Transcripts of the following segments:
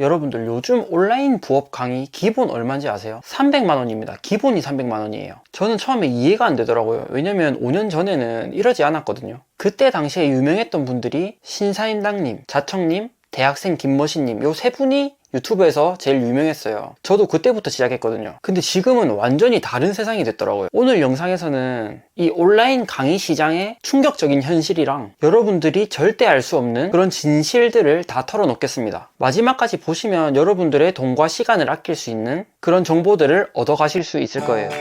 여러분들 요즘 온라인 부업 강의 기본 얼마인지 아세요? 300만원입니다. 기본이 300만원이에요. 저는 처음에 이해가 안 되더라고요. 왜냐면 5년 전에는 이러지 않았거든요. 그때 당시에 유명했던 분들이 신사임당님, 자청님, 대학생 김머신님 요 세 분이 유튜브에서 제일 유명했어요. 저도 그때부터 시작했거든요. 근데 지금은 완전히 다른 세상이 됐더라고요. 오늘 영상에서는 이 온라인 강의 시장의 충격적인 현실이랑 여러분들이 절대 알 수 없는 그런 진실들을 다 털어놓겠습니다. 마지막까지 보시면 여러분들의 돈과 시간을 아낄 수 있는 그런 정보들을 얻어가실 수 있을 거예요.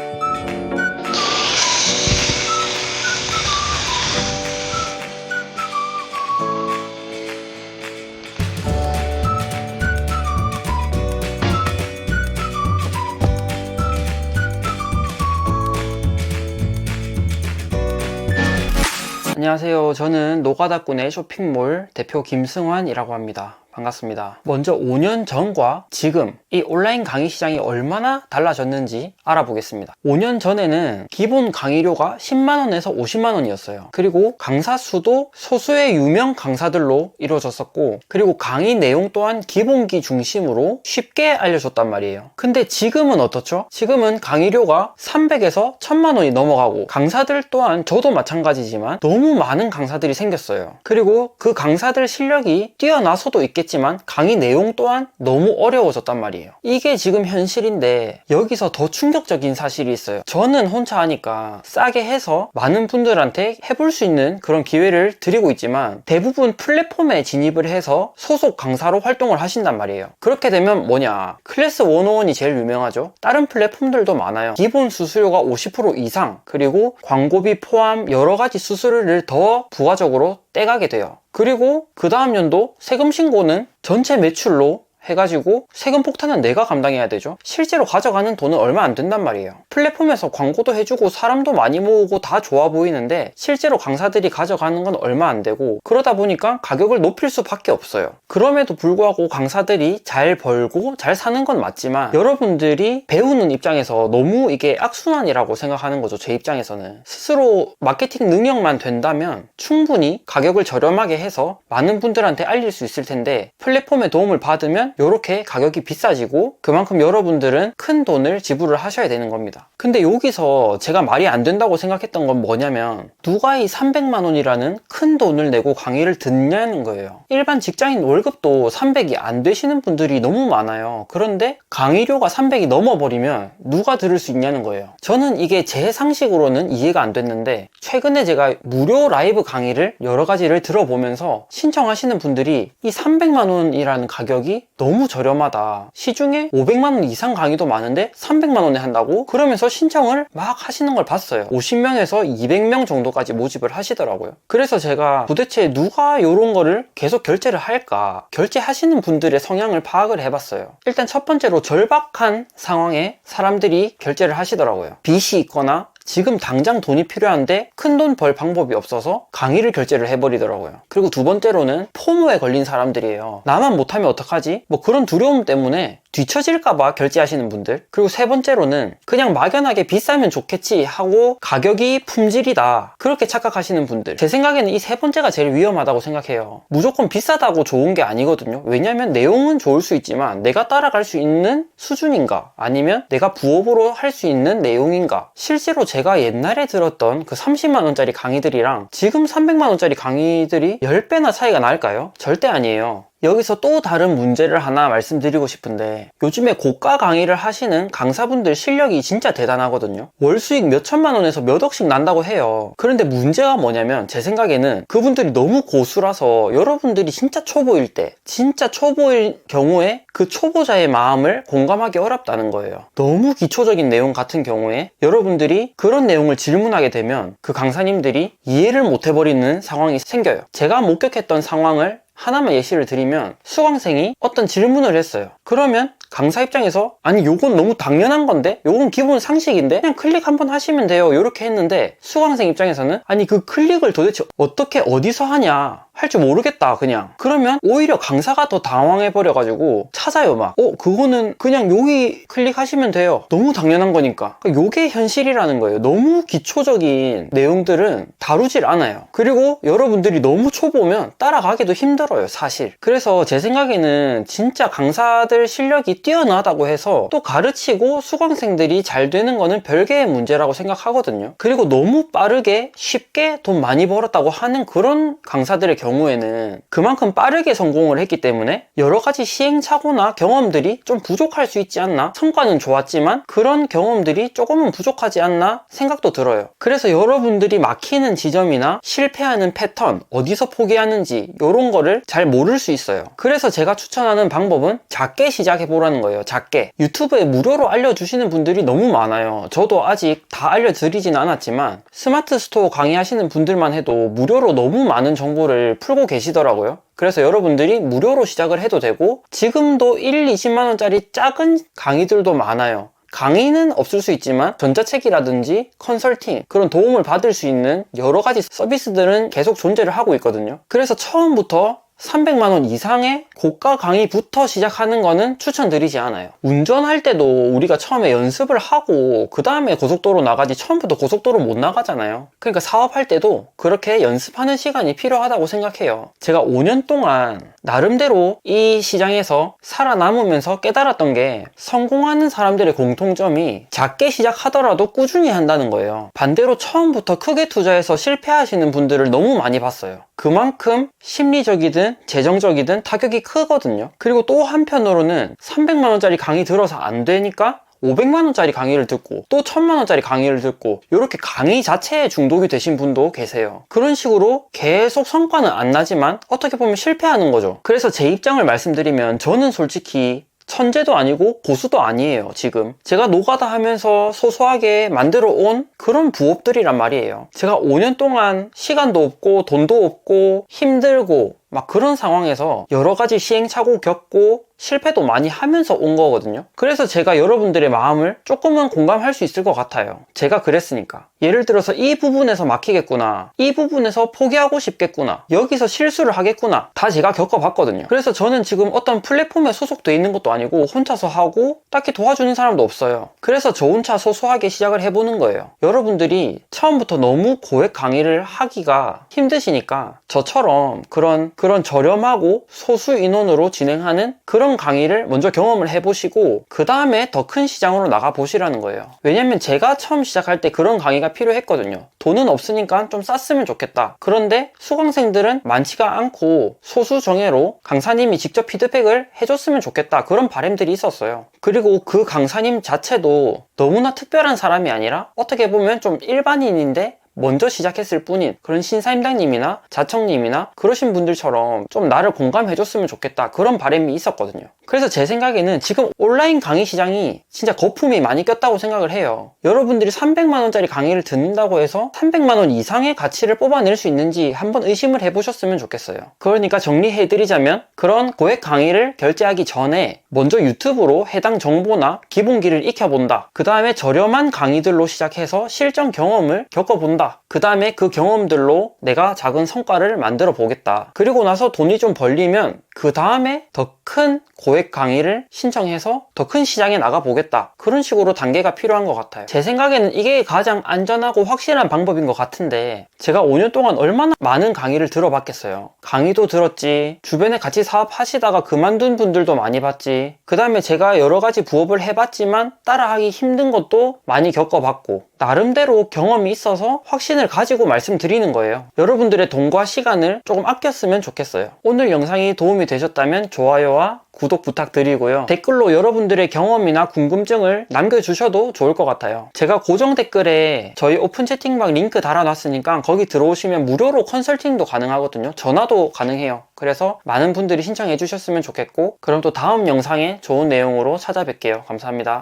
안녕하세요. 저는 노가다꾼의 쇼핑몰 대표 김승환이라고 합니다. 반갑습니다. 먼저 5년 전과 지금 이 온라인 강의 시장이 얼마나 달라졌는지 알아보겠습니다. 5년 전에는 기본 강의료가 10만원에서 50만원이었어요. 그리고 강사 수도 소수의 유명 강사들로 이루어졌었고, 그리고 강의 내용 또한 기본기 중심으로 쉽게 알려줬단 말이에요. 근데 지금은 어떻죠? 지금은 강의료가 300에서 1000만원이 넘어가고, 강사들 또한 저도 마찬가지지만 너무 많은 강사들이 생겼어요. 그리고 그 강사들 실력이 뛰어나서도 있겠지만 강의 내용 또한 너무 어려워졌단 말이에요. 이게 지금 현실인데 여기서 더 충격적인 사실이 있어요. 저는 혼자 하니까 싸게 해서 많은 분들한테 해볼 수 있는 그런 기회를 드리고 있지만 대부분 플랫폼에 진입을 해서 소속 강사로 활동을 하신단 말이에요. 그렇게 되면 뭐냐, 클래스 101이 제일 유명하죠. 다른 플랫폼들도 많아요. 기본 수수료가 50% 이상, 그리고 광고비 포함 여러가지 수수료를 더 부가적으로 떼가게 돼요. 그리고 그 다음 연도 세금 신고는 전체 매출로 해가지고 세금 폭탄은 내가 감당해야 되죠. 실제로 가져가는 돈은 얼마 안 된단 말이에요. 플랫폼에서 광고도 해주고 사람도 많이 모으고 다 좋아 보이는데 실제로 강사들이 가져가는 건 얼마 안 되고, 그러다 보니까 가격을 높일 수밖에 없어요. 그럼에도 불구하고 강사들이 잘 벌고 잘 사는 건 맞지만 여러분들이 배우는 입장에서 너무 이게 악순환이라고 생각하는 거죠. 제 입장에서는 스스로 마케팅 능력만 된다면 충분히 가격을 저렴하게 해서 많은 분들한테 알릴 수 있을 텐데, 플랫폼의 도움을 받으면 이렇게 가격이 비싸지고 그만큼 여러분들은 큰 돈을 지불을 하셔야 되는 겁니다. 근데 여기서 제가 말이 안 된다고 생각했던 건 뭐냐면, 누가 이 300만원이라는 큰 돈을 내고 강의를 듣냐는 거예요. 일반 직장인 월급도 300이 안 되시는 분들이 너무 많아요. 그런데 강의료가 300이 넘어버리면 누가 들을 수 있냐는 거예요. 저는 이게 제 상식으로는 이해가 안 됐는데, 최근에 제가 무료 라이브 강의를 여러 가지를 들어보면서 신청하시는 분들이 이 300만원이라는 가격이 너무 저렴하다, 시중에 500만원 이상 강의도 많은데 300만원에 한다고? 그러면서 신청을 막 하시는 걸 봤어요. 50명에서 200명 정도까지 모집을 하시더라고요. 그래서 제가 도대체 누가 이런 거를 계속 결제를 할까, 결제하시는 분들의 성향을 파악을 해봤어요. 일단 첫 번째로 절박한 상황에 사람들이 결제를 하시더라고요. 빚이 있거나 지금 당장 돈이 필요한데 큰 돈 벌 방법이 없어서 강의를 결제를 해버리더라고요. 그리고 두 번째로는 포모에 걸린 사람들이에요. 나만 못하면 어떡하지? 뭐 그런 두려움 때문에 뒤처질까봐 결제하시는 분들. 그리고 세 번째로는 그냥 막연하게 비싸면 좋겠지 하고 가격이 품질이다 그렇게 착각하시는 분들. 제 생각에는 이 세 번째가 제일 위험하다고 생각해요. 무조건 비싸다고 좋은 게 아니거든요. 왜냐면 내용은 좋을 수 있지만 내가 따라갈 수 있는 수준인가, 아니면 내가 부업으로 할 수 있는 내용인가. 실제로 제가 옛날에 들었던 그 30만원짜리 강의들이랑 지금 300만원짜리 강의들이 10배나 차이가 날까요? 절대 아니에요. 여기서 또 다른 문제를 하나 말씀드리고 싶은데, 요즘에 고가 강의를 하시는 강사분들 실력이 진짜 대단하거든요. 월 수익 몇 천만 원에서 몇 억씩 난다고 해요. 그런데 문제가 뭐냐면, 제 생각에는 그분들이 너무 고수라서 여러분들이 진짜 초보일 때, 진짜 초보일 경우에 그 초보자의 마음을 공감하기 어렵다는 거예요. 너무 기초적인 내용 같은 경우에 여러분들이 그런 내용을 질문하게 되면 그 강사님들이 이해를 못 해버리는 상황이 생겨요. 제가 목격했던 상황을 하나만 예시를 드리면, 수강생이 어떤 질문을 했어요. 그러면 강사 입장에서 아니 요건 너무 당연한 건데, 요건 기본 상식인데 그냥 클릭 한번 하시면 돼요 이렇게 했는데, 수강생 입장에서는 아니 그 클릭을 도대체 어떻게 어디서 하냐 할 줄 모르겠다 그냥. 그러면 오히려 강사가 더 당황해버려가지고 찾아요 막. 그거는 그냥 여기 클릭하시면 돼요. 너무 당연한 거니까. 요게 현실이라는 거예요. 너무 기초적인 내용들은 다루질 않아요. 그리고 여러분들이 너무 초보면 따라가기도 힘들어요 사실. 그래서 제 생각에는 진짜 강사들 실력이 뛰어나다고 해서 또 가르치고 수강생들이 잘 되는 거는 별개의 문제라고 생각하거든요. 그리고 너무 빠르게 쉽게 돈 많이 벌었다고 하는 그런 강사들의 경우에는 그만큼 빠르게 성공을 했기 때문에 여러 가지 시행착오나 경험들이 좀 부족할 수 있지 않나. 성과는 좋았지만 그런 경험들이 조금은 부족하지 않나 생각도 들어요. 그래서 여러분들이 막히는 지점이나 실패하는 패턴, 어디서 포기하는지 이런 거를 잘 모를 수 있어요. 그래서 제가 추천하는 방법은 작게 시작해보라는 거예요. 작게. 유튜브에 무료로 알려주시는 분들이 너무 많아요. 저도 아직 다 알려드리진 않았지만 스마트 스토어 강의하시는 분들만 해도 무료로 너무 많은 정보를 풀고 계시더라고요. 그래서 여러분들이 무료로 시작을 해도 되고 지금도 1, 20만원짜리 작은 강의들도 많아요. 강의는 없을 수 있지만 전자책이라든지 컨설팅, 그런 도움을 받을 수 있는 여러 가지 서비스들은 계속 존재를 하고 있거든요. 그래서 처음부터 300만원 이상의 고가 강의부터 시작하는 거는 추천드리지 않아요. 운전할 때도 우리가 처음에 연습을 하고 그 다음에 고속도로 나가지 처음부터 고속도로 못 나가잖아요. 그러니까 사업할 때도 그렇게 연습하는 시간이 필요하다고 생각해요. 제가 5년 동안 나름대로 이 시장에서 살아남으면서 깨달았던 게 성공하는 사람들의 공통점이 작게 시작하더라도 꾸준히 한다는 거예요. 반대로 처음부터 크게 투자해서 실패하시는 분들을 너무 많이 봤어요. 그만큼 심리적이든 재정적이든 타격이 크거든요. 그리고 또 한편으로는 300만원짜리 강의 들어서 안 되니까 500만원짜리 강의를 듣고 또 1000만원짜리 강의를 듣고 이렇게 강의 자체에 중독이 되신 분도 계세요. 그런 식으로 계속 성과는 안 나지만 어떻게 보면 실패하는 거죠. 그래서 제 입장을 말씀드리면 저는 솔직히 천재도 아니고 고수도 아니에요. 지금 제가 노가다 하면서 소소하게 만들어 온 그런 부업들이란 말이에요. 제가 5년 동안 시간도 없고 돈도 없고 힘들고 막 그런 상황에서 여러 가지 시행착오 겪고 실패도 많이 하면서 온 거거든요. 그래서 제가 여러분들의 마음을 조금은 공감할 수 있을 것 같아요. 제가 그랬으니까. 예를 들어서 이 부분에서 막히겠구나, 이 부분에서 포기하고 싶겠구나, 여기서 실수를 하겠구나, 다 제가 겪어봤거든요. 그래서 저는 지금 어떤 플랫폼에 소속돼 있는 것도 아니고 혼자서 하고 딱히 도와주는 사람도 없어요. 그래서 저 혼자 소소하게 시작을 해보는 거예요. 여러분들이 처음부터 너무 고액 강의를 하기가 힘드시니까 저처럼 그런 저렴하고 소수 인원으로 진행하는 그런 강의를 먼저 경험을 해보시고 그 다음에 더 큰 시장으로 나가보시라는 거예요. 왜냐면 제가 처음 시작할 때 그런 강의가 필요했거든요. 돈은 없으니까 좀 쌌으면 좋겠다. 그런데 수강생들은 많지가 않고 소수 정예로 강사님이 직접 피드백을 해줬으면 좋겠다. 그런 바람들이 있었어요. 그리고 그 강사님 자체도 너무나 특별한 사람이 아니라 어떻게 보면 좀 일반인인데 먼저 시작했을 뿐인 그런 신사임당님이나 자청님이나 그러신 분들처럼 좀 나를 공감해줬으면 좋겠다, 그런 바람이 있었거든요. 그래서 제 생각에는 지금 온라인 강의 시장이 진짜 거품이 많이 꼈다고 생각을 해요. 여러분들이 300만원짜리 강의를 듣는다고 해서 300만원 이상의 가치를 뽑아낼 수 있는지 한번 의심을 해보셨으면 좋겠어요. 그러니까 정리해드리자면 그런 고액 강의를 결제하기 전에 먼저 유튜브로 해당 정보나 기본기를 익혀본다. 그 다음에 저렴한 강의들로 시작해서 실전 경험을 겪어본다. 그 다음에 그 경험들로 내가 작은 성과를 만들어 보겠다. 그리고 나서 돈이 좀 벌리면 그 다음에 더 큰 고액 강의를 신청해서 더 큰 시장에 나가 보겠다. 그런 식으로 단계가 필요한 것 같아요. 제 생각에는 이게 가장 안전하고 확실한 방법인 것 같은데 제가 5년 동안 얼마나 많은 강의를 들어봤겠어요. 강의도 들었지, 주변에 같이 사업하시다가 그만둔 분들도 많이 봤지, 그 다음에 제가 여러 가지 부업을 해봤지만 따라하기 힘든 것도 많이 겪어봤고 나름대로 경험이 있어서 확신을 가지고 말씀드리는 거예요. 여러분들의 돈과 시간을 조금 아꼈으면 좋겠어요. 오늘 영상이 도움이 되셨다면 좋아요와 구독 부탁드리고요. 댓글로 여러분들의 경험이나 궁금증을 남겨주셔도 좋을 것 같아요. 제가 고정 댓글에 저희 오픈 채팅방 링크 달아놨으니까 거기 들어오시면 무료로 컨설팅도 가능하거든요. 전화도 가능해요. 그래서 많은 분들이 신청해 주셨으면 좋겠고, 그럼 또 다음 영상에 좋은 내용으로 찾아뵐게요. 감사합니다.